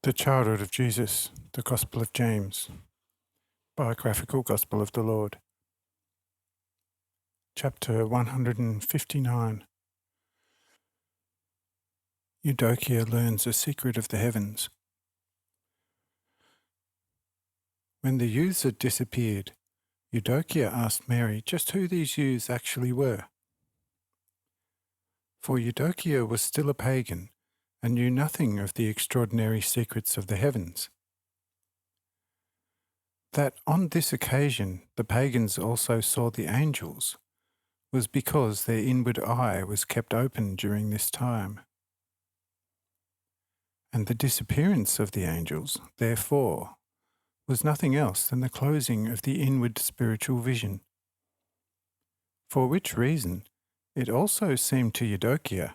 The Childhood of Jesus, the Gospel of James, Biographical Gospel of the Lord. Chapter 159. Eudokia learns a secret of the heavens. When the youths had disappeared, Eudokia asked Mary just who these youths actually were. For Eudokia was still a pagan and knew nothing of the extraordinary secrets of the heavens. That on this occasion the pagans also saw the angels was because their inward eye was kept open during this time. And the disappearance of the angels, therefore, was nothing else than the closing of the inward spiritual vision. For which reason it also seemed to Eudokia,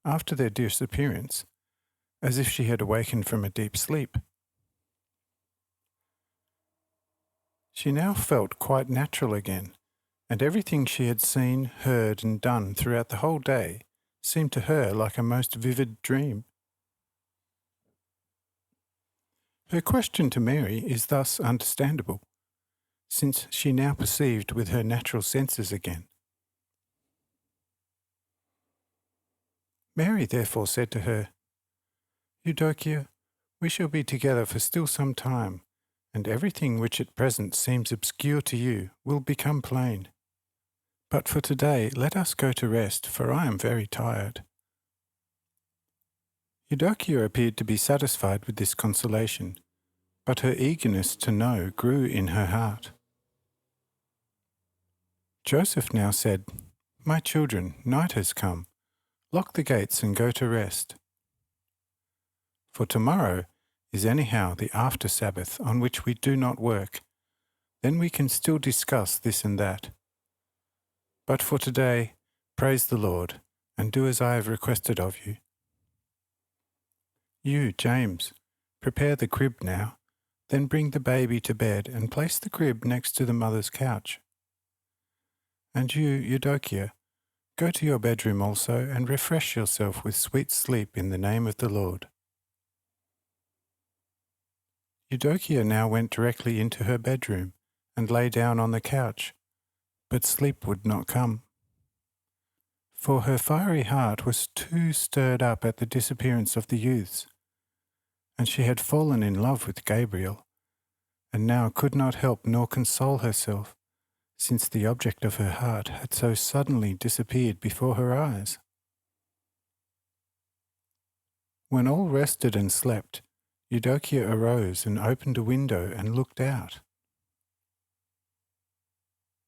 after their disappearance, as if she had awakened from a deep sleep. She now felt quite natural again, and everything she had seen, heard, and done throughout the whole day seemed to her like a most vivid dream. Her question to Mary is thus understandable, since she now perceived with her natural senses again. Mary therefore said to her, "Eudokia, we shall be together for still some time, and everything which at present seems obscure to you will become plain. But for today let us go to rest, for I am very tired." Eudokia appeared to be satisfied with this consolation, but her eagerness to know grew in her heart. Joseph now said, "My children, night has come. Lock the gates and go to rest. For tomorrow is anyhow the after Sabbath on which we do not work. Then we can still discuss this and that. But for today, praise the Lord, and do as I have requested of you. You, James, prepare the crib now, then bring the baby to bed and place the crib next to the mother's couch. And you, Eudokia, go to your bedroom also and refresh yourself with sweet sleep in the name of the Lord." Eudokia now went directly into her bedroom and lay down on the couch, but sleep would not come. For her fiery heart was too stirred up at the disappearance of the youths, and she had fallen in love with Gabriel, and now could not help nor console herself, since the object of her heart had so suddenly disappeared before her eyes. When all rested and slept, Eudokia arose and opened a window and looked out.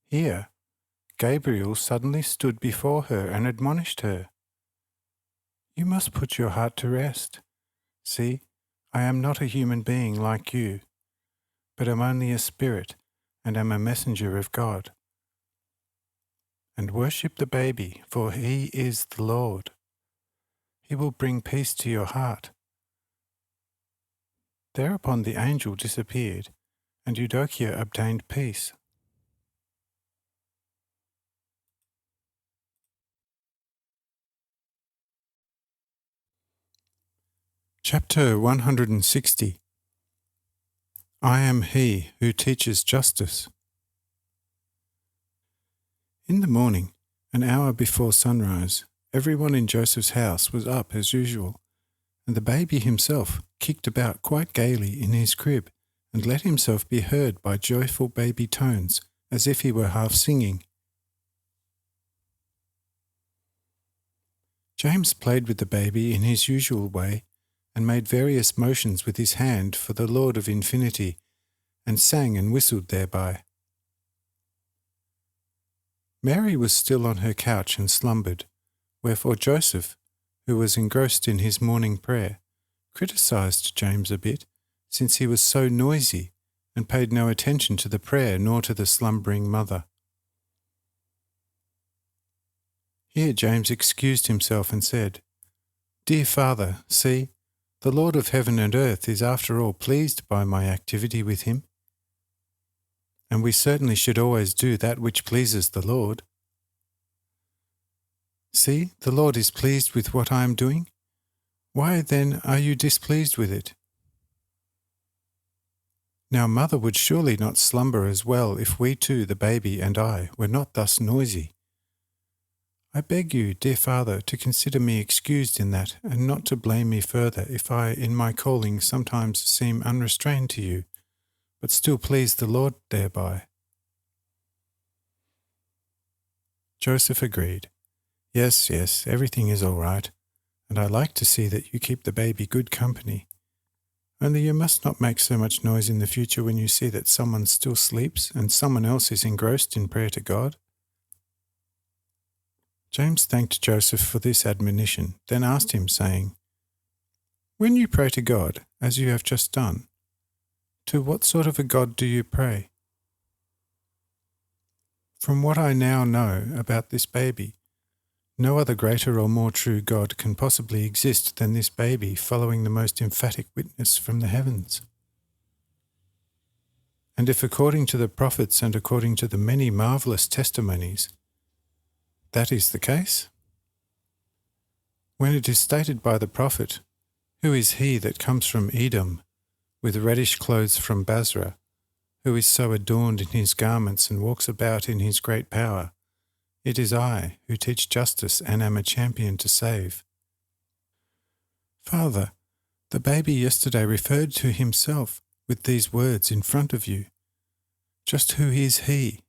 Here, Gabriel suddenly stood before her and admonished her, "You must put your heart to rest. See, I am not a human being like you, but am only a spirit and am a messenger of God. And worship the baby, for he is the Lord. He will bring peace to your heart." Thereupon the angel disappeared, and Eudokia obtained peace. Chapter 160. I am he who teaches justice. In the morning, an hour before sunrise, everyone in Joseph's house was up as usual, and the baby himself kicked about quite gaily in his crib and let himself be heard by joyful baby tones as if he were half singing. James played with the baby in his usual way and made various motions with his hand for the Lord of Infinity, and sang and whistled thereby. Mary was still on her couch and slumbered, wherefore Joseph, who was engrossed in his morning prayer, criticized James a bit, since he was so noisy and paid no attention to the prayer nor to the slumbering mother. Here James excused himself and said, "Dear father, see, the Lord of heaven and earth is after all pleased by my activity with him. And we certainly should always do that which pleases the Lord. See, the Lord is pleased with what I am doing. Why then are you displeased with it? Now mother would surely not slumber as well if we two, the baby and I, were not thus noisy. I beg you, dear father, to consider me excused in that, and not to blame me further if I, in my calling, sometimes seem unrestrained to you, but still please the Lord thereby. Joseph agreed. Yes, everything is all right, and I like to see that you keep the baby good company. Only you must not make so much noise in the future when you see that someone still sleeps and someone else is engrossed in prayer to God. James thanked Joseph for this admonition, then asked him, saying, When you pray to God, as you have just done, to what sort of a God do you pray? From what I now know about this baby, no other greater or more true God can possibly exist than this baby following the most emphatic witness from the heavens. And if according to the prophets and according to the many marvelous testimonies, that is the case, when it is stated by the prophet, Who is he that comes from Edom, with reddish clothes from Basra, who is so adorned in his garments and walks about in his great power? It is I, who teach justice and am a champion to save. Father, the baby yesterday referred to himself with these words in front of you. Just who is he?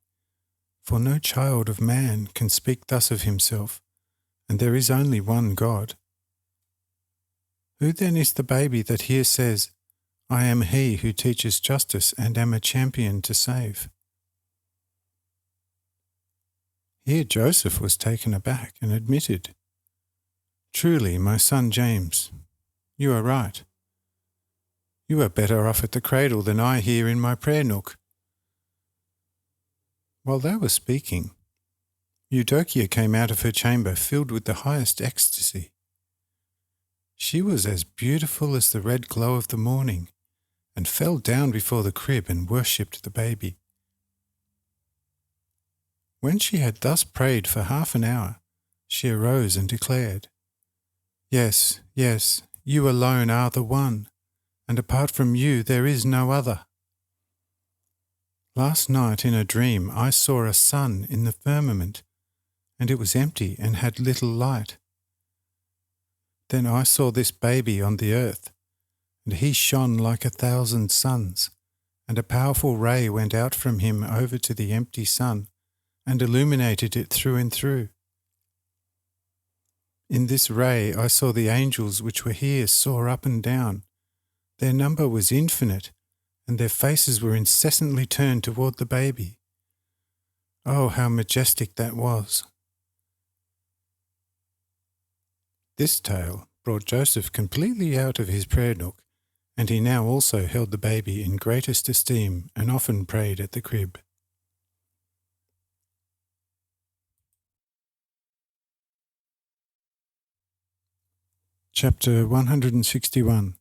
For no child of man can speak thus of himself, and there is only one God. Who then is the baby that here says, I am he who teaches justice and am a champion to save? Here Joseph was taken aback and admitted, Truly, my son James, you are right. You are better off at the cradle than I here in my prayer nook. While they were speaking, Eudokia came out of her chamber filled with the highest ecstasy. She was as beautiful as the red glow of the morning, and fell down before the crib and worshipped the baby. When she had thus prayed for half an hour, she arose and declared, Yes, you alone are the one, and apart from you there is no other. Last night in a dream I saw a sun in the firmament, and it was empty and had little light. Then I saw this baby on the earth, and he shone like 1,000 suns, and a powerful ray went out from him over to the empty sun, and illuminated it through and through. In this ray I saw the angels which were here soar up and down. Their number was infinite, and their faces were incessantly turned toward the baby. Oh, how majestic that was! This tale brought Joseph completely out of his prayer nook, and he now also held the baby in greatest esteem and often prayed at the crib. Chapter 161.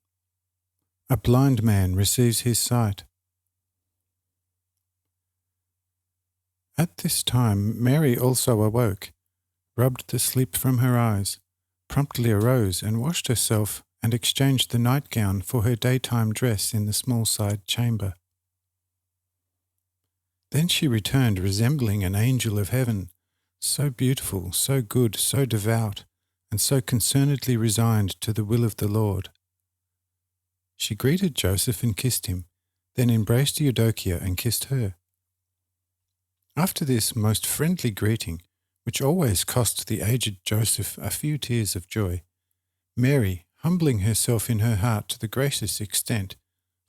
A blind man receives his sight. At this time Mary also awoke, rubbed the sleep from her eyes, promptly arose and washed herself, and exchanged the nightgown for her daytime dress in the small side chamber. Then she returned resembling an angel of heaven, so beautiful, so good, so devout, and so concernedly resigned to the will of the Lord. She greeted Joseph and kissed him, then embraced Eudokia and kissed her. After this most friendly greeting, which always cost the aged Joseph a few tears of joy, Mary, humbling herself in her heart to the greatest extent,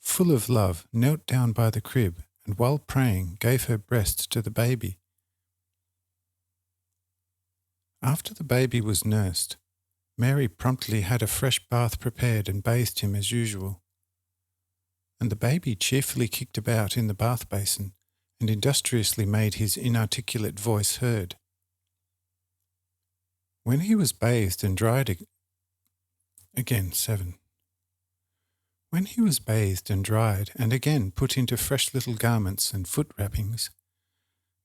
full of love, knelt down by the crib, and while praying gave her breast to the baby. After the baby was nursed, Mary promptly had a fresh bath prepared and bathed him as usual. And the baby cheerfully kicked about in the bath basin and industriously made his inarticulate voice heard. When he was bathed and dried When he was bathed and dried and again put into fresh little garments and foot wrappings,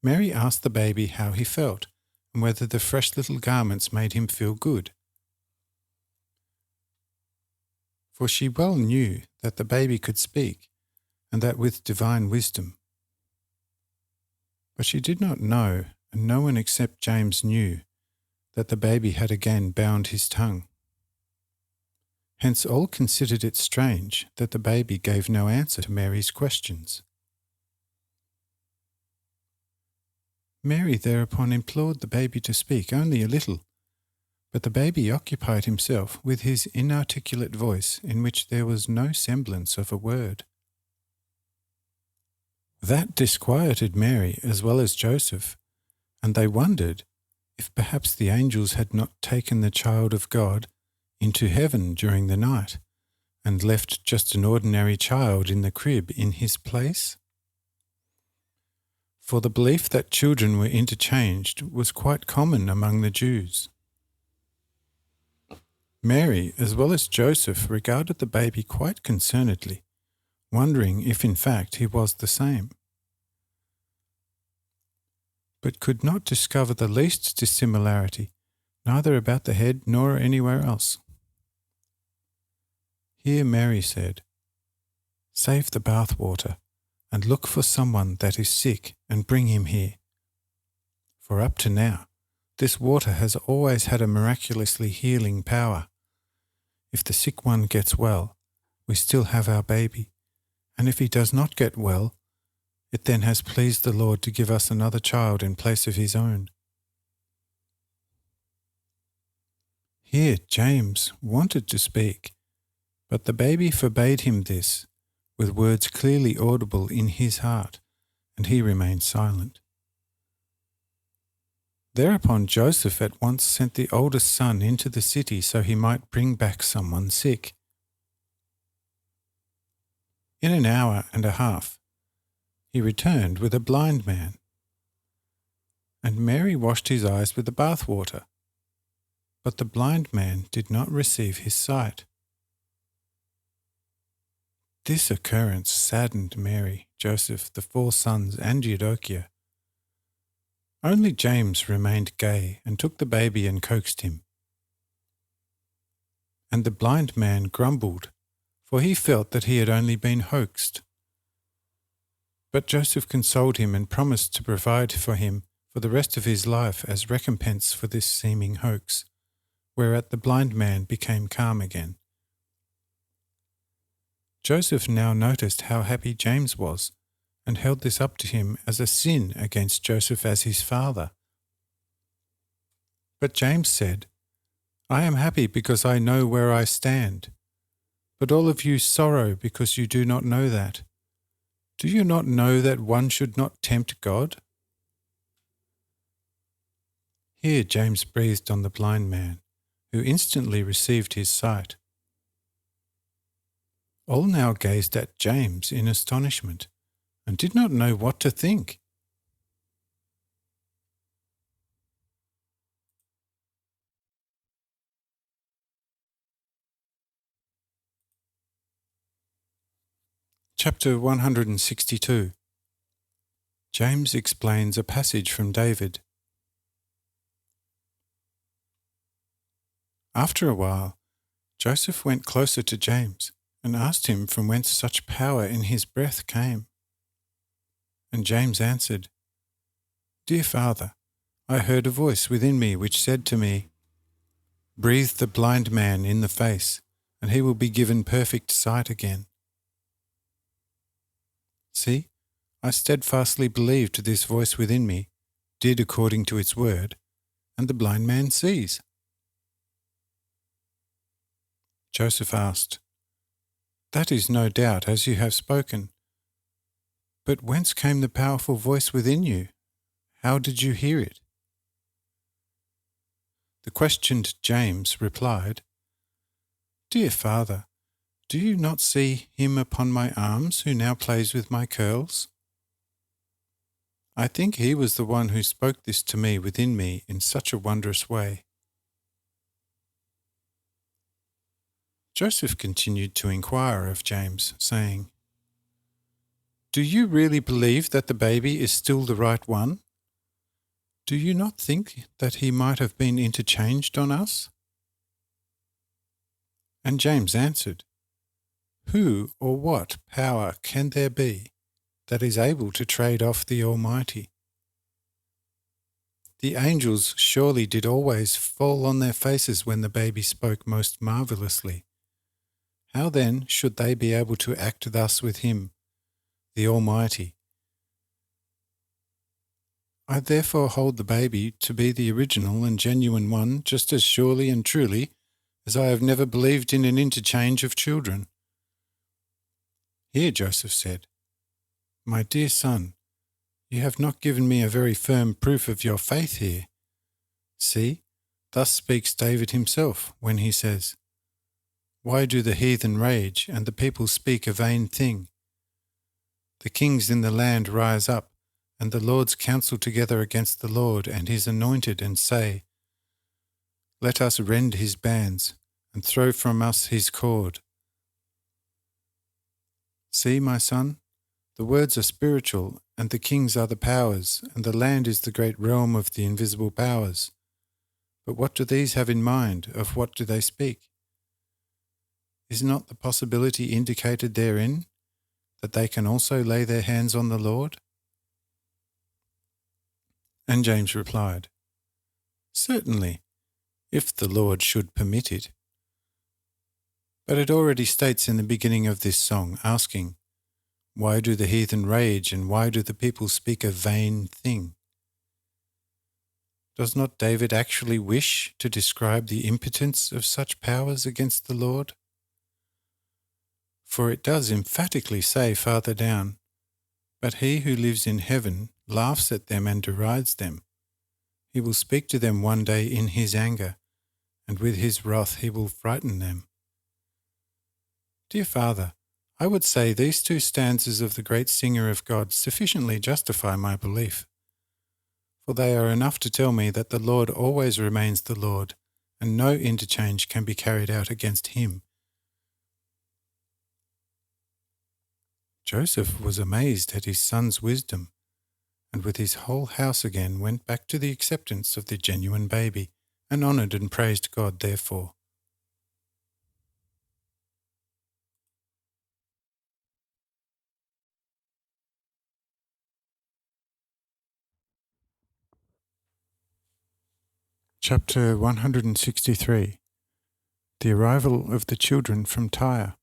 Mary asked the baby how he felt, and whether the fresh little garments made him feel good. For she well knew that the baby could speak, and that with divine wisdom. But she did not know, and no one except James knew, that the baby had again bound his tongue. Hence all considered it strange that the baby gave no answer to Mary's questions. Mary thereupon implored the baby to speak only a little, but the baby occupied himself with his inarticulate voice in which there was no semblance of a word. That disquieted Mary as well as Joseph, and they wondered if perhaps the angels had not taken the child of God into heaven during the night and left just an ordinary child in the crib in his place. For the belief that children were interchanged was quite common among the Jews. Mary, as well as Joseph, regarded the baby quite concernedly, wondering if in fact he was the same, but could not discover the least dissimilarity, neither about the head nor anywhere else. Here Mary said, "Save the bath-water, and look for someone that is sick and bring him here. For up to now, this water has always had a miraculously healing power. If the sick one gets well, we still have our baby, and if he does not get well, it then has pleased the Lord to give us another child in place of his own." Here James wanted to speak, but the baby forbade him this, with words clearly audible in his heart, and he remained silent. Thereupon Joseph at once sent the oldest son into the city so he might bring back someone sick. In an hour and a half, he returned with a blind man, and Mary washed his eyes with the bath-water, but the blind man did not receive his sight. This occurrence saddened Mary, Joseph, the 4 sons, and Eudokia. Only James remained gay and took the baby and coaxed him. And the blind man grumbled, for he felt that he had only been hoaxed. But Joseph consoled him and promised to provide for him for the rest of his life as recompense for this seeming hoax, whereat the blind man became calm again. Joseph now noticed how happy James was, and held this up to him as a sin against Joseph as his father. But James said, "I am happy because I know where I stand, but all of you sorrow because you do not know that. Do you not know that one should not tempt God?" Here James breathed on the blind man, who instantly received his sight. All now gazed at James in astonishment, and did not know what to think. Chapter 162. James explains a passage from David. After a while, Joseph went closer to James and asked him from whence such power in his breath came. And James answered, "Dear Father, I heard a voice within me which said to me, 'Breathe the blind man in the face, and he will be given perfect sight again.' See, I steadfastly believed this voice within me, did according to its word, and the blind man sees." Joseph asked, "That is no doubt as you have spoken. But whence came the powerful voice within you? How did you hear it?" The questioned James replied, "Dear Father, do you not see him upon my arms who now plays with my curls? I think he was the one who spoke this to me within me in such a wondrous way." Joseph continued to inquire of James, saying, "Do you really believe that the baby is still the right one? Do you not think that he might have been interchanged on us?" And James answered, Who or what power can there be that is able to trade off the Almighty? The angels surely did always fall on their faces when the baby spoke most marvellously. How then should they be able to act thus with him, the Almighty? I therefore hold the baby to be the original and genuine one just as surely and truly as I have never believed in an interchange of children. Here, Joseph said, my dear son, you have not given me a very firm proof of your faith here. See, thus speaks David himself when he says, why do the heathen rage and the people speak a vain thing? The kings in the land rise up, and the lords counsel together against the Lord and his anointed, and say, let us rend his bands, and throw from us his cord. See, my son, the words are spiritual, and the kings are the powers, and the land is the great realm of the invisible powers. But what do these have in mind? Of what do they speak? Is not the possibility indicated therein that they can also lay their hands on the Lord? And James replied, certainly, if the Lord should permit it. But it already states in the beginning of this song, asking, why do the heathen rage and why do the people speak a vain thing? Does not David actually wish to describe the impotence of such powers against the Lord? For it does emphatically say farther down, but he who lives in heaven laughs at them and derides them. He will speak to them one day in his anger, and with his wrath he will frighten them. Dear Father, I would say these two stanzas of the great singer of God sufficiently justify my belief, for they are enough to tell me that the Lord always remains the Lord, and no interchange can be carried out against him. Joseph was amazed at his son's wisdom, and with his whole house again went back to the acceptance of the genuine baby, and honoured and praised God therefore. Chapter 163. The Arrival of the Children from Tyre.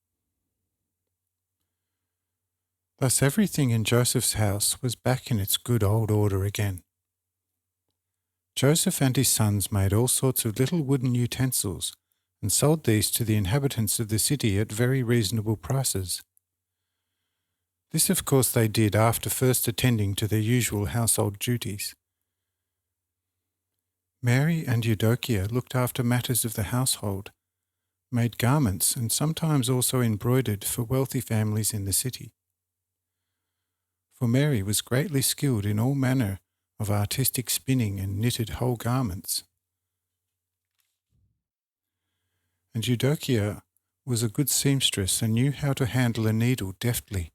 Thus everything in Joseph's house was back in its good old order again. Joseph and his sons made all sorts of little wooden utensils and sold these to the inhabitants of the city at very reasonable prices. This of course they did after first attending to their usual household duties. Mary and Eudokia looked after matters of the household, made garments and sometimes also embroidered for wealthy families in the city. For Mary was greatly skilled in all manner of artistic spinning and knitted whole garments. And Eudokia was a good seamstress and knew how to handle a needle deftly.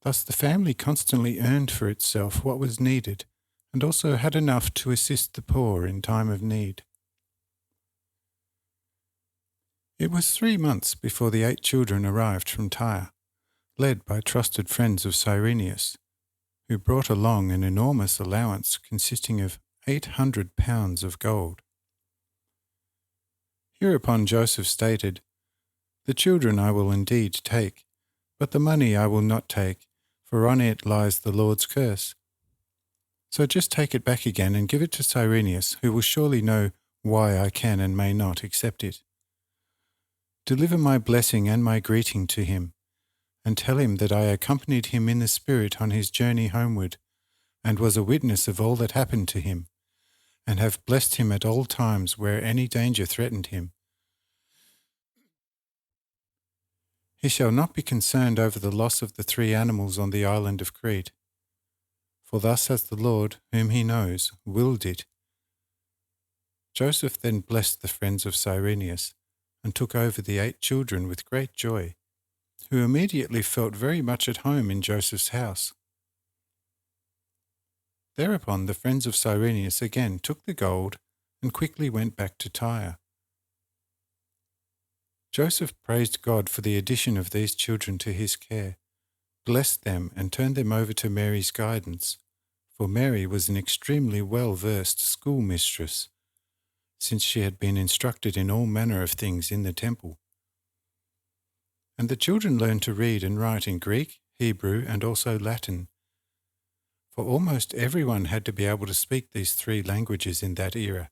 Thus the family constantly earned for itself what was needed, and also had enough to assist the poor in time of need. It was 3 months before the 8 children arrived from Tyre, led by trusted friends of Cyrenius, who brought along an enormous allowance consisting of 800 pounds of gold. Hereupon Joseph stated, the children I will indeed take, but the money I will not take, for on it lies the Lord's curse. So just take it back again and give it to Cyrenius, who will surely know why I can and may not accept it. Deliver my blessing and my greeting to him, and tell him that I accompanied him in the Spirit on his journey homeward, and was a witness of all that happened to him, and have blessed him at all times where any danger threatened him. He shall not be concerned over the loss of the 3 animals on the island of Crete, for thus has the Lord, whom he knows, willed it. Joseph then blessed the friends of Cyrenius, and took over the 8 children with great joy, who immediately felt very much at home in Joseph's house. Thereupon the friends of Cyrenius again took the gold and quickly went back to Tyre. Joseph praised God for the addition of these children to his care, blessed them, and turned them over to Mary's guidance, for Mary was an extremely well-versed schoolmistress, since she had been instructed in all manner of things in the temple. And the children learned to read and write in Greek, Hebrew, and also Latin, for almost everyone had to be able to speak these three languages in that era,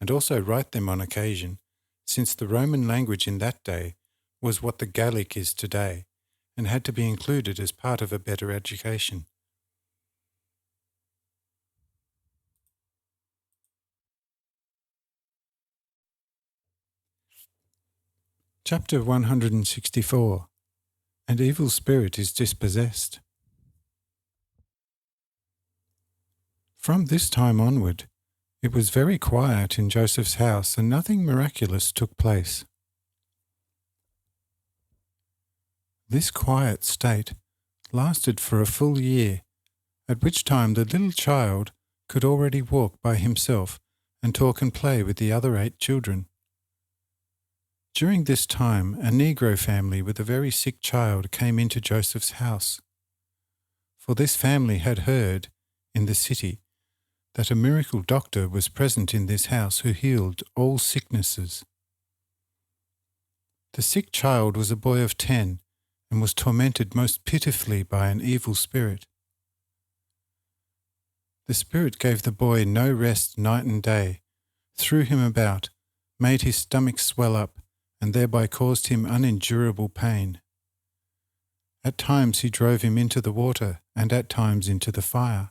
and also write them on occasion, since the Roman language in that day was what the Gaelic is today, and had to be included as part of a better education. Chapter 164. An evil spirit is dispossessed. From this time onward, it was very quiet in Joseph's house, and nothing miraculous took place. This quiet state lasted for a full year, at which time the little child could already walk by himself and talk and play with the other 8 children. During this time, a Negro family with a very sick child came into Joseph's house. For this family had heard, in the city, that a miracle doctor was present in this house who healed all sicknesses. The sick child was a boy of 10 and was tormented most pitifully by an evil spirit. The spirit gave the boy no rest night and day, threw him about, made his stomach swell up, and thereby caused him unendurable pain. At times he drove him into the water, and at times into the fire.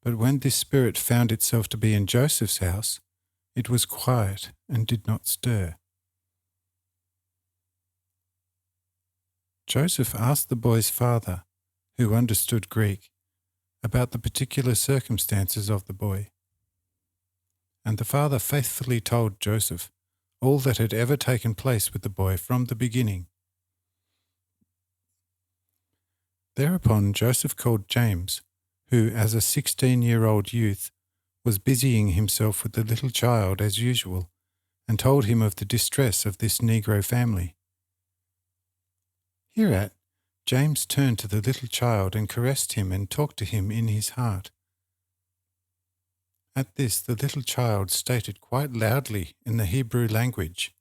But when this spirit found itself to be in Joseph's house, it was quiet and did not stir. Joseph asked the boy's father, who understood Greek, about the particular circumstances of the boy. And the father faithfully told Joseph all that had ever taken place with the boy from the beginning. Thereupon Joseph called James, who, as a 16-year-old youth, was busying himself with the little child as usual, and told him of the distress of this Negro family. Hereat, James turned to the little child and caressed him and talked to him in his heart. At this, the little child stated quite loudly in the Hebrew language,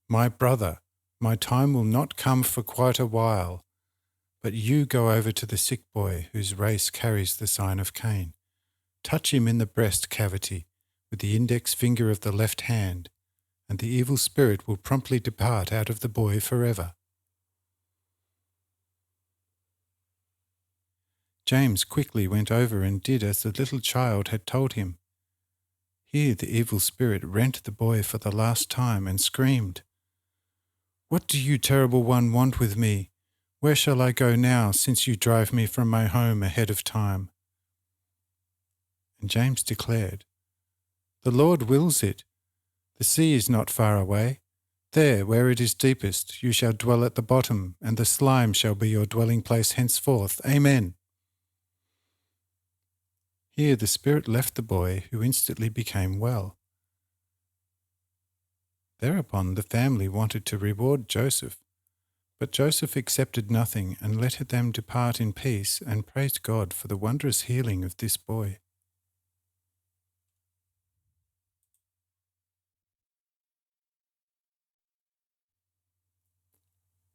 "My brother, my time will not come for quite a while, but you go over to the sick boy whose race carries the sign of Cain. Touch him in the breast cavity with the index finger of the left hand, and the evil spirit will promptly depart out of the boy forever." James quickly went over and did as the little child had told him. Here the evil spirit rent the boy for the last time and screamed, "What do you, terrible one, want with me? Where shall I go now, since you drive me from my home ahead of time?" And James declared, "The Lord wills it. The sea is not far away. There, where it is deepest, you shall dwell at the bottom, and the slime shall be your dwelling place henceforth. Amen." Here the spirit left the boy, who instantly became well. Thereupon the family wanted to reward Joseph, but Joseph accepted nothing and let them depart in peace and praised God for the wondrous healing of this boy.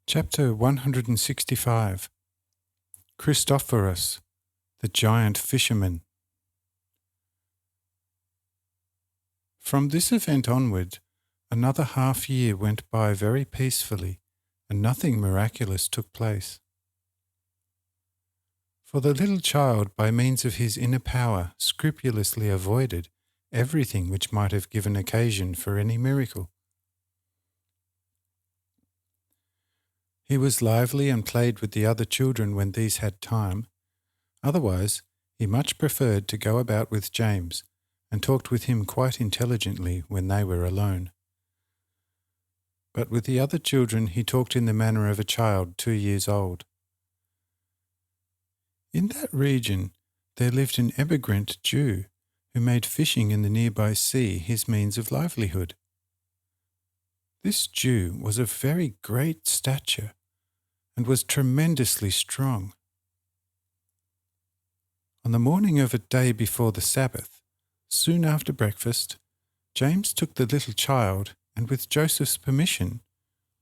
Chapter 165. Christophorus, the giant fisherman. From this event onward, another half year went by very peacefully, and nothing miraculous took place. For the little child, by means of his inner power, scrupulously avoided everything which might have given occasion for any miracle. He was lively and played with the other children when these had time. Otherwise, he much preferred to go about with James, and talked with him quite intelligently when they were alone. But with the other children he talked in the manner of a child 2 years old. In that region there lived an emigrant Jew who made fishing in the nearby sea his means of livelihood. This Jew was of very great stature and was tremendously strong. On the morning of a day before the Sabbath, soon after breakfast, James took the little child and, with Joseph's permission,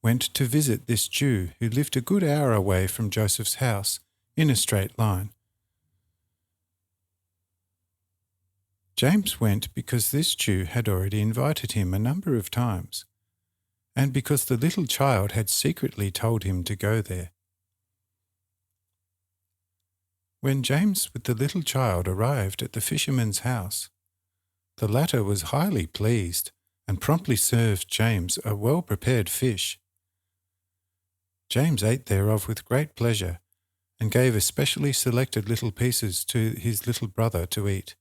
went to visit this Jew who lived a good hour away from Joseph's house in a straight line. James went because this Jew had already invited him a number of times, and because the little child had secretly told him to go there. When James with the little child arrived at the fisherman's house, the latter was highly pleased and promptly served James a well-prepared fish. James ate thereof with great pleasure and gave especially selected little pieces to his little brother to eat.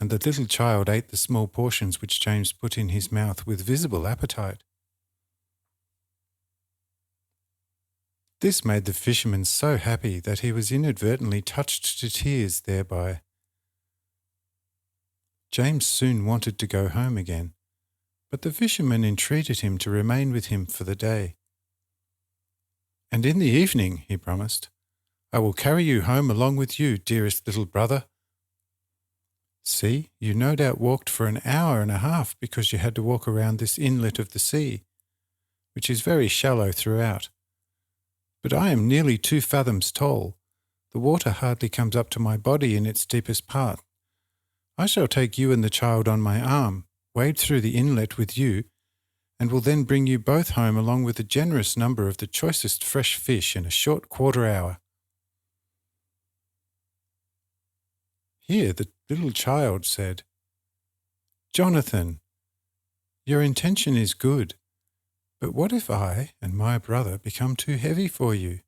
And the little child ate the small portions which James put in his mouth with visible appetite. This made the fisherman so happy that he was inadvertently touched to tears thereby. James soon wanted to go home again, but the fisherman entreated him to remain with him for the day. "And in the evening," he promised, "I will carry you home along with you, dearest little brother. See, you no doubt walked for an hour and a half because you had to walk around this inlet of the sea, which is very shallow throughout. But I am nearly 2 fathoms tall. The water hardly comes up to my body in its deepest part. I shall take you and the child on my arm, wade through the inlet with you, and will then bring you both home along with a generous number of the choicest fresh fish in a short quarter hour." Here the little child said, "Jonathan, your intention is good, but what if I and my brother become too heavy for you?"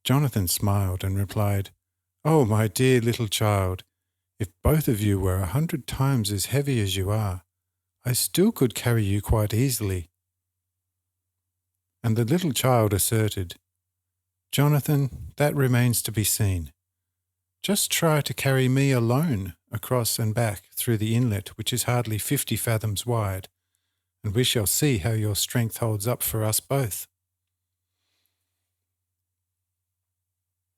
Jonathan smiled and replied, "Oh, my dear little child, if both of you were 100 times as heavy as you are, I still could carry you quite easily." And the little child asserted, "Jonathan, that remains to be seen. Just try to carry me alone across and back through the inlet, which is hardly 50 fathoms wide, and we shall see how your strength holds up for us both."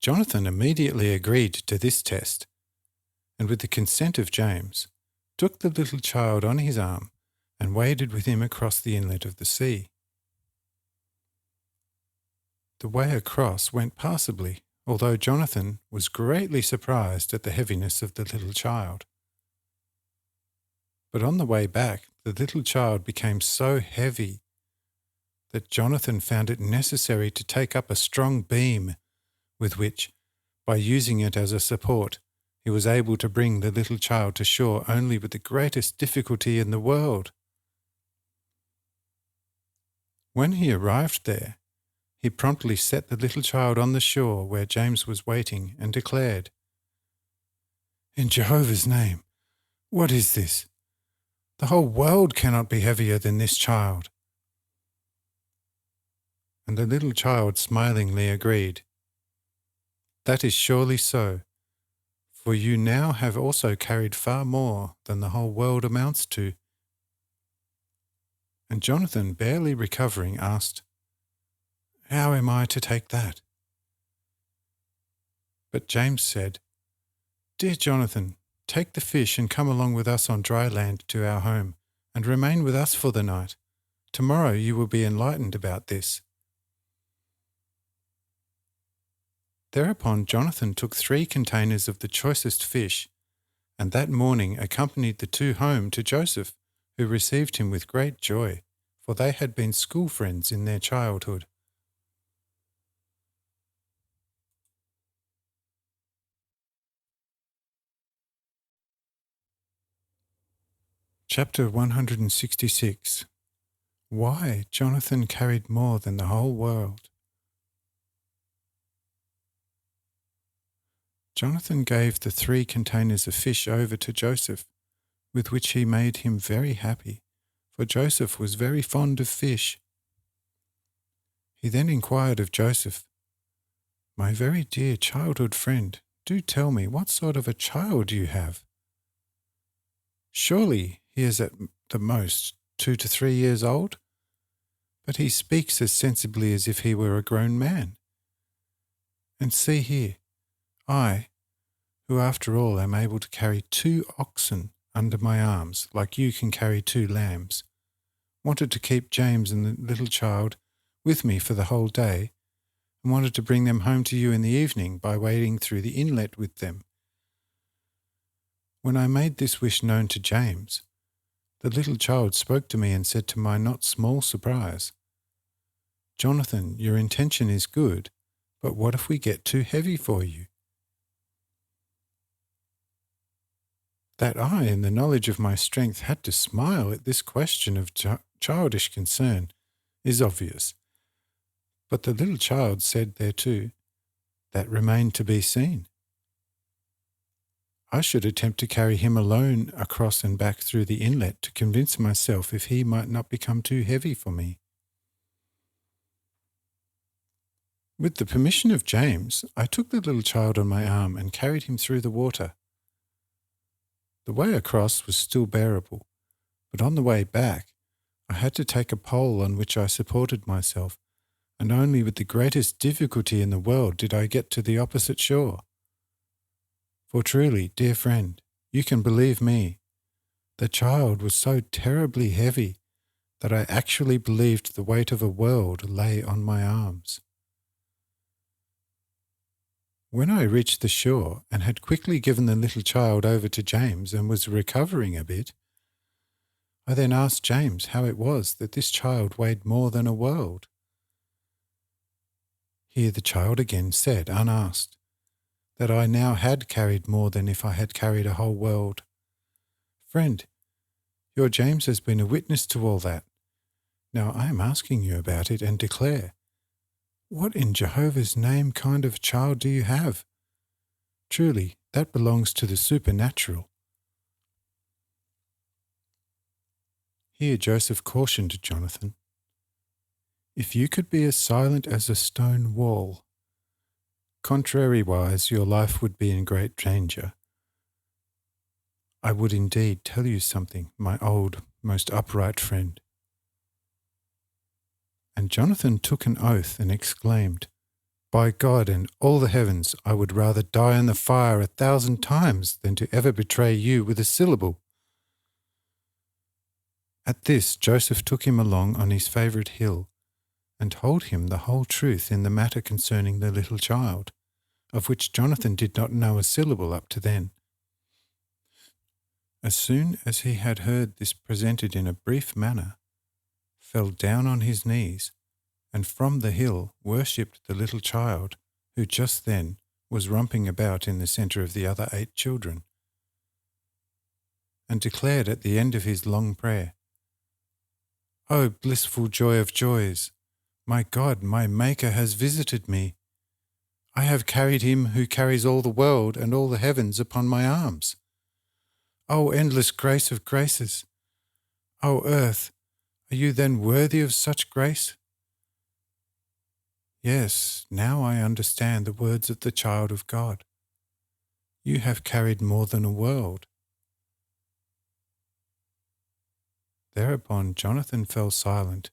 Jonathan immediately agreed to this test, and with the consent of James, took the little child on his arm and waded with him across the inlet of the sea. The way across went passably, although Jonathan was greatly surprised at the heaviness of the little child. But on the way back, the little child became so heavy that Jonathan found it necessary to take up a strong beam with which, by using it as a support, he was able to bring the little child to shore only with the greatest difficulty in the world. When he arrived there, he promptly set the little child on the shore where James was waiting and declared, "In Jehovah's name, what is this? The whole world cannot be heavier than this child." And the little child smilingly agreed, "That is surely so, for you now have also carried far more than the whole world amounts to." And Jonathan, barely recovering, asked, "How am I to take that?" But James said, "Dear Jonathan, take the fish and come along with us on dry land to our home, and remain with us for the night. Tomorrow you will be enlightened about this." Thereupon Jonathan took 3 containers of the choicest fish, and that morning accompanied the 2 home to Joseph, who received him with great joy, for they had been school friends in their childhood. Chapter 166. Why Jonathan carried more than the whole world. Jonathan gave the 3 containers of fish over to Joseph, with which he made him very happy, for Joseph was very fond of fish. He then inquired of Joseph, "My very dear childhood friend, do tell me what sort of a child you have. Surely he is at the most 2 to 3 years old? But he speaks as sensibly as if he were a grown man. And see here, I, who after all am able to carry 2 oxen under my arms like you can carry 2 lambs, wanted to keep James and the little child with me for the whole day, and wanted to bring them home to you in the evening by wading through the inlet with them. When I made this wish known to James, the little child spoke to me and said to my not small surprise, "Jonathan, your intention is good, but what if we get too heavy for you?" That I, in the knowledge of my strength, had to smile at this question of childish concern is obvious. But the little child said thereto, "That remained to be seen." I should attempt to carry him alone across and back through the inlet to convince myself if he might not become too heavy for me. With the permission of James, I took the little child on my arm and carried him through the water. The way across was still bearable, but on the way back, I had to take a pole on which I supported myself, and only with the greatest difficulty in the world did I get to the opposite shore. For truly, dear friend, you can believe me, the child was so terribly heavy that I actually believed the weight of a world lay on my arms. When I reached the shore and had quickly given the little child over to James and was recovering a bit, I then asked James how it was that this child weighed more than a world. Here the child again said, unasked, that I now had carried more than if I had carried a whole world. Friend, your James has been a witness to all that. Now I am asking you about it and declare, what in Jehovah's name kind of child do you have? Truly, that belongs to the supernatural. Here Joseph cautioned Jonathan, "If you could be as silent as a stone wall, contrariwise your life would be in great danger. I would indeed tell you something, my old, most upright friend." And Jonathan took an oath and exclaimed, "By God and all the heavens, I would rather die in the fire 1,000 times than to ever betray you with a syllable." At this Joseph took him along on his favourite hill, and told him the whole truth in the matter concerning the little child, of which Jonathan did not know a syllable up to then. As soon as he had heard this presented in a brief manner, fell down on his knees, and from the hill worshipped the little child, who just then was romping about in the centre of the other 8 children, and declared at the end of his long prayer, "O blissful joy of joys! My God, my Maker has visited me. I have carried him who carries all the world and all the heavens upon my arms. O endless grace of graces! O earth, are you then worthy of such grace?" Yes, now I understand the words of the child of God. You have carried more than a world. Thereupon Jonathan fell silent,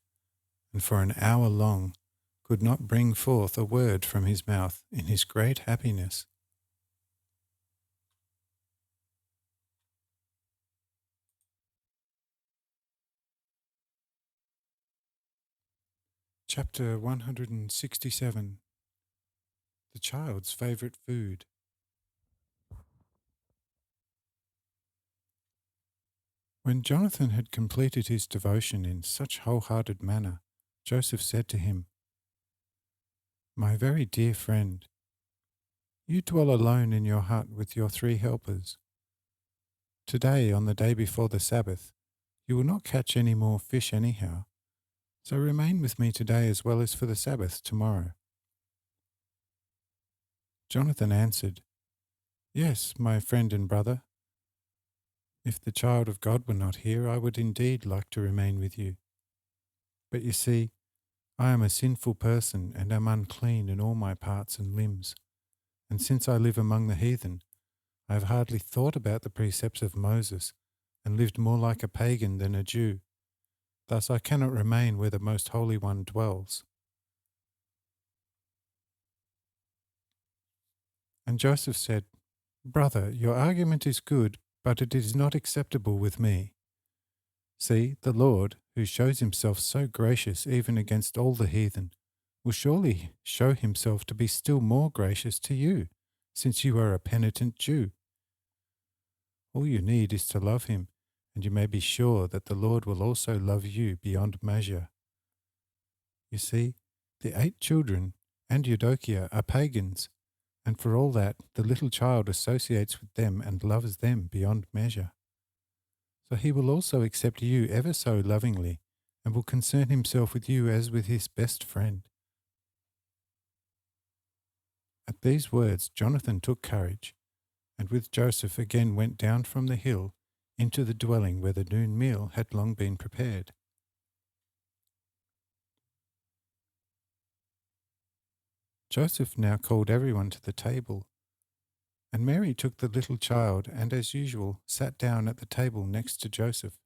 and for an hour long could not bring forth a word from his mouth in his great happiness. Chapter 167. The Child's Favourite Food. When Jonathan had completed his devotion in such wholehearted manner, Joseph said to him, "My very dear friend, you dwell alone in your hut with your 3 helpers. Today, on the day before the Sabbath, you will not catch any more fish anyhow, so remain with me today as well as for the Sabbath tomorrow." Jonathan answered, "Yes, my friend and brother. If the child of God were not here, I would indeed like to remain with you. But you see, I am a sinful person and am unclean in all my parts and limbs, and since I live among the heathen, I have hardly thought about the precepts of Moses and lived more like a pagan than a Jew. Thus I cannot remain where the Most Holy One dwells. And Joseph said, Brother, your argument is good, but it is not acceptable with me. See, the Lord, who shows himself so gracious even against all the heathen, will surely show himself to be still more gracious to you, since you are a penitent Jew. All you need is to love him, and you may be sure that the Lord will also love you beyond measure. You see, the 8 children and Eudokia are pagans, and for all that, the little child associates with them and loves them beyond measure. So he will also accept you ever so lovingly, and will concern himself with you as with his best friend. At these words Jonathan took courage, and with Joseph again went down from the hill into the dwelling where the noon meal had long been prepared. Joseph now called everyone to the table, and Mary took the little child and, as usual, sat down at the table next to Joseph.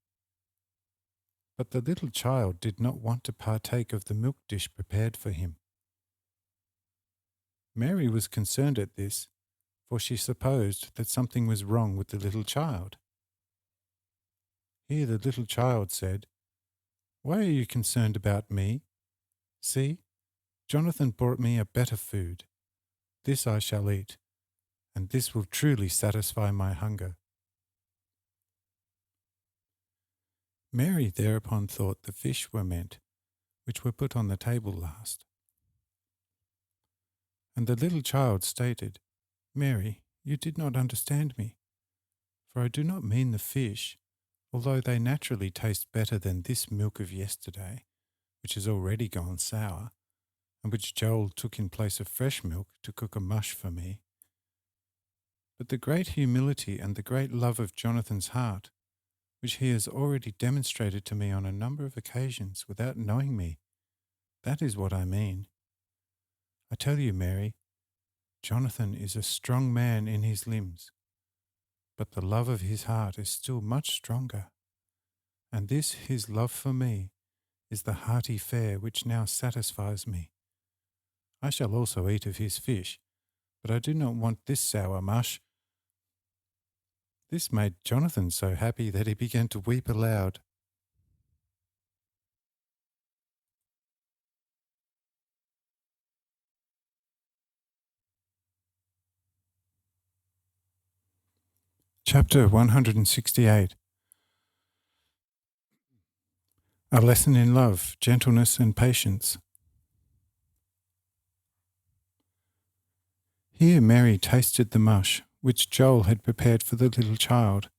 But the little child did not want to partake of the milk dish prepared for him. Mary was concerned at this, for she supposed that something was wrong with the little child. Here the little child said, Why are you concerned about me? See, Jonathan brought me a better food. This I shall eat, and this will truly satisfy my hunger. Mary thereupon thought the fish were meant, which were put on the table last. And the little child stated, Mary, you did not understand me, for I do not mean the fish, although they naturally taste better than this milk of yesterday, which has already gone sour, and which Joel took in place of fresh milk to cook a mush for me. But the great humility and the great love of Jonathan's heart, which he has already demonstrated to me on a number of occasions without knowing me, that is what I mean. I tell you, Mary, Jonathan is a strong man in his limbs, but the love of his heart is still much stronger. And this his love for me is the hearty fare which now satisfies me. I shall also eat of his fish, but I do not want this sour mush. This made Jonathan so happy that he began to weep aloud. Chapter 168. A lesson in love, gentleness and patience. Here Mary tasted the mush which Joel had prepared for the little child,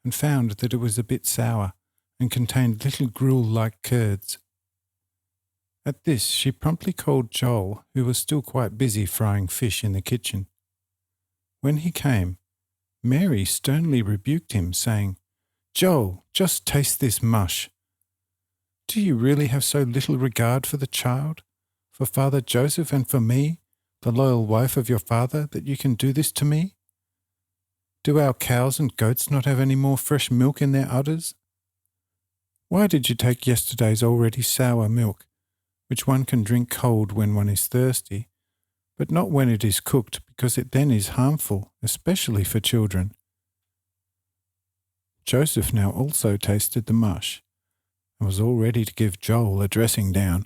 and found that it was a bit sour and contained little gruel-like curds. At this she promptly called Joel, who was still quite busy frying fish in the kitchen. When he came, Mary sternly rebuked him, saying, Joel, just taste this mush. Do you really have so little regard for the child, for Father Joseph and for me, the loyal wife of your father, that you can do this to me? Do our cows and goats not have any more fresh milk in their udders? Why did you take yesterday's already sour milk, which one can drink cold when one is thirsty, but not when it is cooked, because it then is harmful, especially for children? Joseph now also tasted the mush, and was all ready to give Joel a dressing down.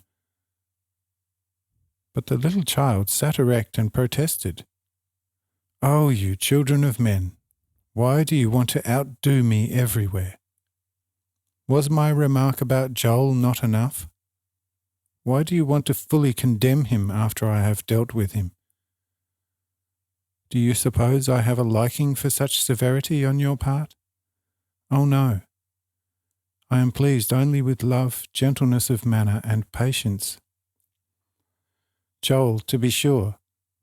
But the little child sat erect and protested. Oh, you children of men, why do you want to outdo me everywhere? Was my remark about Joel not enough? Why do you want to fully condemn him after I have dealt with him? Do you suppose I have a liking for such severity on your part? Oh no. I am pleased only with love, gentleness of manner, and patience. Joel, to be sure,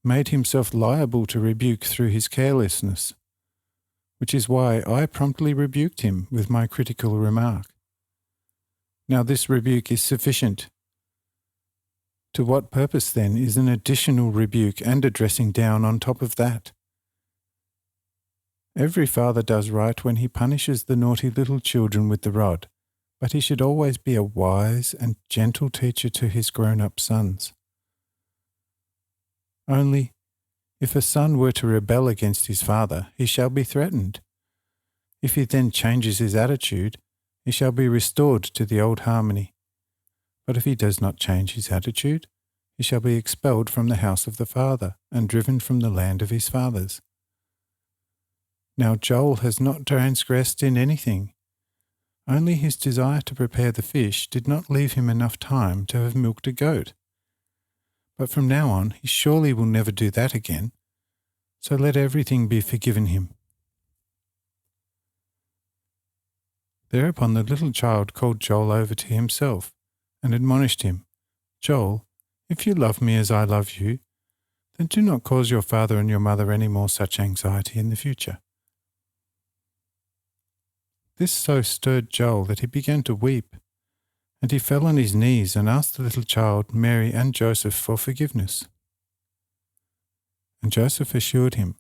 made himself liable to rebuke through his carelessness, which is why I promptly rebuked him with my critical remark. Now this rebuke is sufficient. To what purpose then is an additional rebuke and a dressing down on top of that? Every father does right when he punishes the naughty little children with the rod, but he should always be a wise and gentle teacher to his grown-up sons. Only, if a son were to rebel against his father, he shall be threatened. If he then changes his attitude, he shall be restored to the old harmony. But if he does not change his attitude, he shall be expelled from the house of the father and driven from the land of his fathers. Now Joel has not transgressed in anything. Only his desire to prepare the fish did not leave him enough time to have milked a goat. But from now on he surely will never do that again, so let everything be forgiven him. Thereupon the little child called Joel over to himself and admonished him, "Joel, if you love me as I love you, then do not cause your father and your mother any more such anxiety in the future." This so stirred Joel that he began to weep, and he fell on his knees and asked the little child, Mary and Joseph for forgiveness. And Joseph assured him,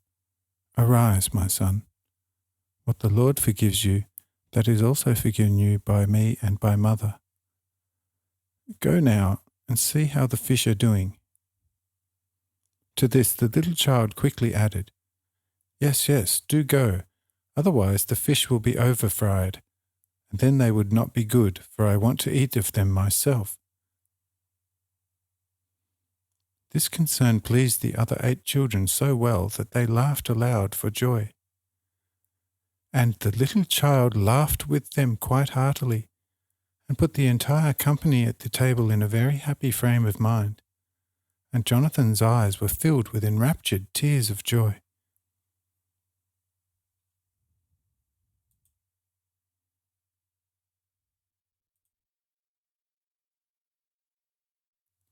"Arise, my son. What the Lord forgives you, that is also forgiven you by me and by mother. Go now and see how the fish are doing." To this the little child quickly added, Yes, do go. Otherwise the fish will be over-fried, and then they would not be good, for I want to eat of them myself." This concern pleased the other 8 children so well that they laughed aloud for joy. And the little child laughed with them quite heartily, and put the entire company at the table in a very happy frame of mind, and Jonathan's eyes were filled with enraptured tears of joy.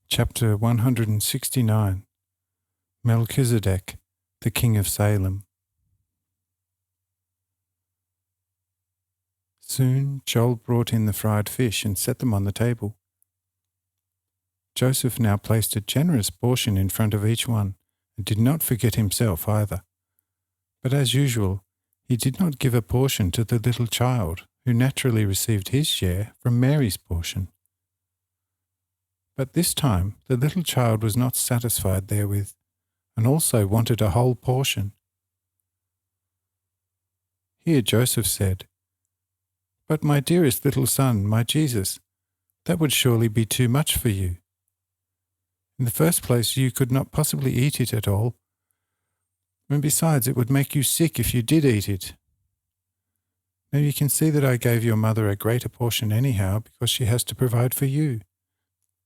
Chapter 169. Melchizedek, the King of Salem. Soon Joel brought in the fried fish and set them on the table. Joseph now placed a generous portion in front of each one, and did not forget himself either. But as usual, he did not give a portion to the little child, who naturally received his share from Mary's portion. But this time the little child was not satisfied therewith, and also wanted a whole portion. Here Joseph said, "But my dearest little son, my Jesus, that would surely be too much for you. In the first place, you could not possibly eat it at all, and besides it would make you sick if you did eat it. Now you can see that I gave your mother a greater portion anyhow, because she has to provide for you.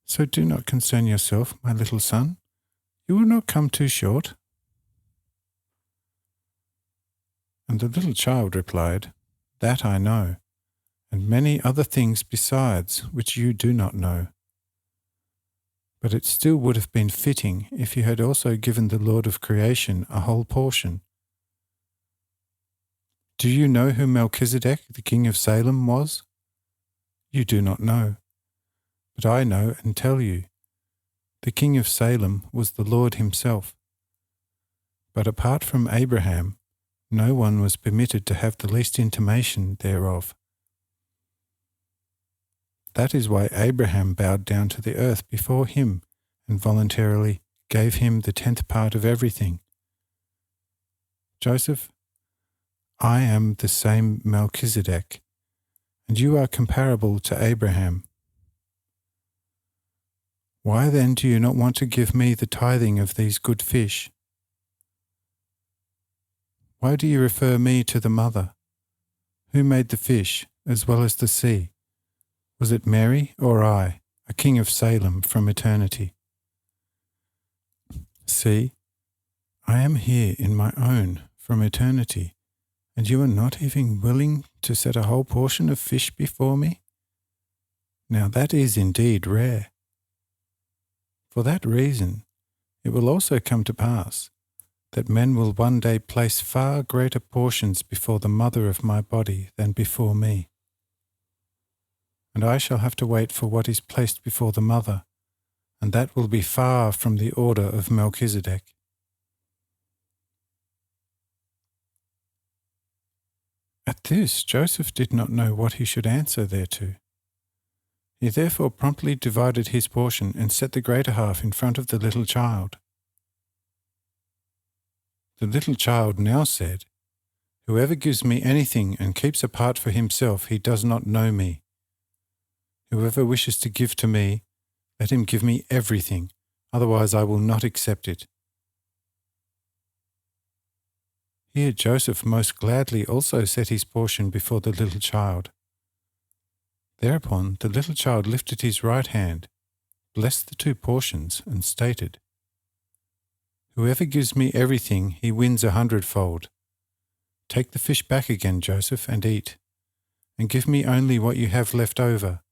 So do not concern yourself, my little son. You will not come too short." And the little child replied, "That I know, and many other things besides which you do not know. But it still would have been fitting if you had also given the Lord of creation a whole portion. Do you know who Melchizedek, the king of Salem, was? You do not know. But I know and tell you. The king of Salem was the Lord himself. But apart from Abraham, no one was permitted to have the least intimation thereof. That is why Abraham bowed down to the earth before him and voluntarily gave him the 10th part of everything. Joseph, I am the same Melchizedek, and you are comparable to Abraham. Why then do you not want to give me the tithing of these good fish? Why do you refer me to the mother? Who made the fish as well as the sea? Was it Mary or I, a king of Salem from eternity? See, I am here in my own from eternity, and you are not even willing to set a whole portion of fish before me? Now that is indeed rare. For that reason, it will also come to pass that men will one day place far greater portions before the mother of my body than before me. And I shall have to wait for what is placed before the mother, and that will be far from the order of Melchizedek. At this, Joseph did not know what he should answer thereto. He therefore promptly divided his portion and set the greater half in front of the little child. The little child now said, "Whoever gives me anything and keeps a part for himself, he does not know me. Whoever wishes to give to me, let him give me everything, otherwise I will not accept it." Here Joseph most gladly also set his portion before the little child. Thereupon the little child lifted his right hand, blessed the two portions, and stated, "Whoever gives me everything, he wins 100-fold. Take the fish back again, Joseph, and eat, and give me only what you have left over."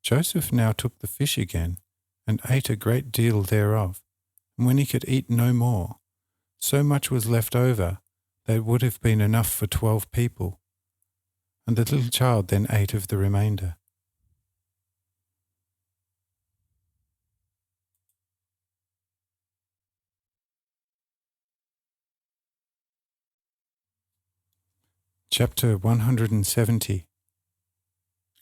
Joseph now took the fish again, and ate a great deal thereof, and when he could eat no more, so much was left over that it would have been enough for 12 people, and the little child then ate of the remainder. Chapter 170.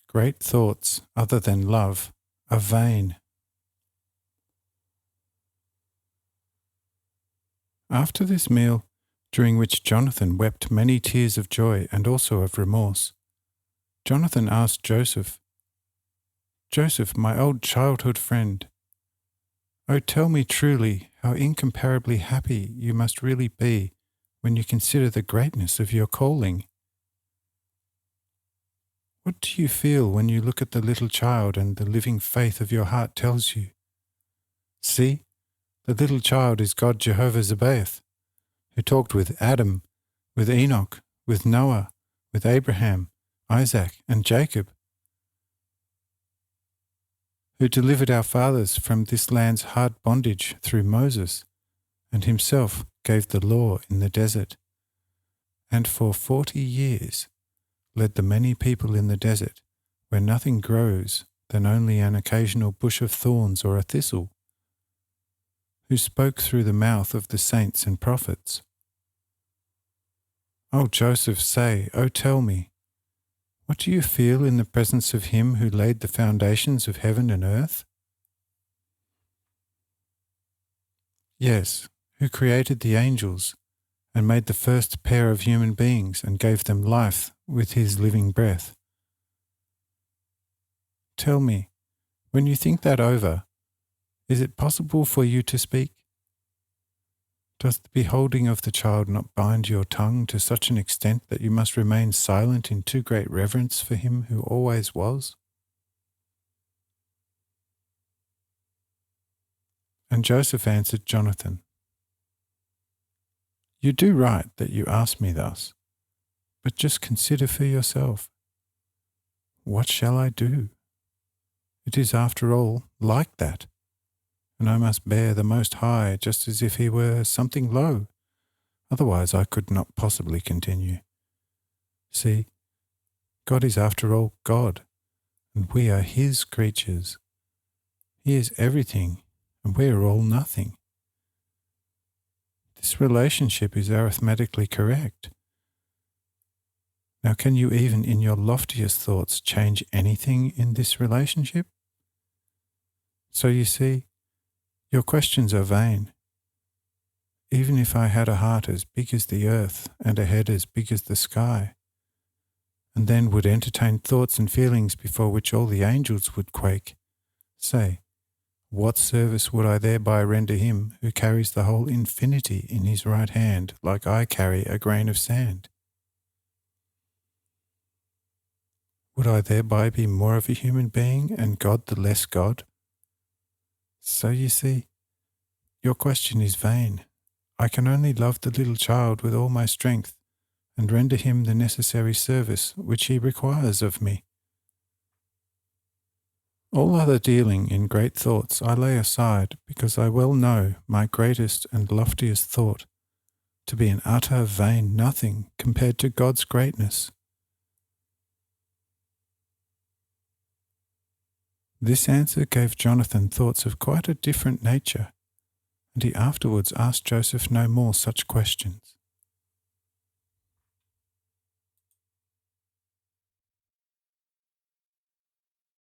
Great thoughts other than love are vain. After this meal, during which Jonathan wept many tears of joy and also of remorse, Jonathan asked Joseph, "Joseph, my old childhood friend, oh, tell me truly how incomparably happy you must really be when you consider the greatness of your calling. What do you feel when you look at the little child and the living faith of your heart tells you? See, the little child is God Jehovah Zebaoth, who talked with Adam, with Enoch, with Noah, with Abraham, Isaac, and Jacob, who delivered our fathers from this land's hard bondage through Moses, and himself gave the law in the desert, and for 40 years led the many people in the desert, where nothing grows than only an occasional bush of thorns or a thistle, who spoke through the mouth of the saints and prophets. O Joseph, say, O tell me, what do you feel in the presence of him who laid the foundations of heaven and earth? Yes, who created the angels and made the first pair of human beings and gave them life with his living breath. Tell me, when you think that over, is it possible for you to speak? Does the beholding of the child not bind your tongue to such an extent that you must remain silent in too great reverence for him who always was? And Joseph answered Jonathan, "You do right that you ask me thus, but just consider for yourself. What shall I do? It is after all like that, and I must bear the Most High just as if he were something low. Otherwise I could not possibly continue. See, God is after all God, and we are his creatures. He is everything, and we are all nothing. This relationship is arithmetically correct. Now can you even in your loftiest thoughts change anything in this relationship? So you see, your questions are vain. Even if I had a heart as big as the earth and a head as big as the sky, and then would entertain thoughts and feelings before which all the angels would quake, say, what service would I thereby render him who carries the whole infinity in his right hand like I carry a grain of sand? Would I thereby be more of a human being and God the less God? So you see, your question is vain. I can only love the little child with all my strength and render him the necessary service which he requires of me. All other dealing in great thoughts I lay aside because I well know my greatest and loftiest thought to be an utter vain nothing compared to God's greatness. This answer gave Jonathan thoughts of quite a different nature, and he afterwards asked Joseph no more such questions.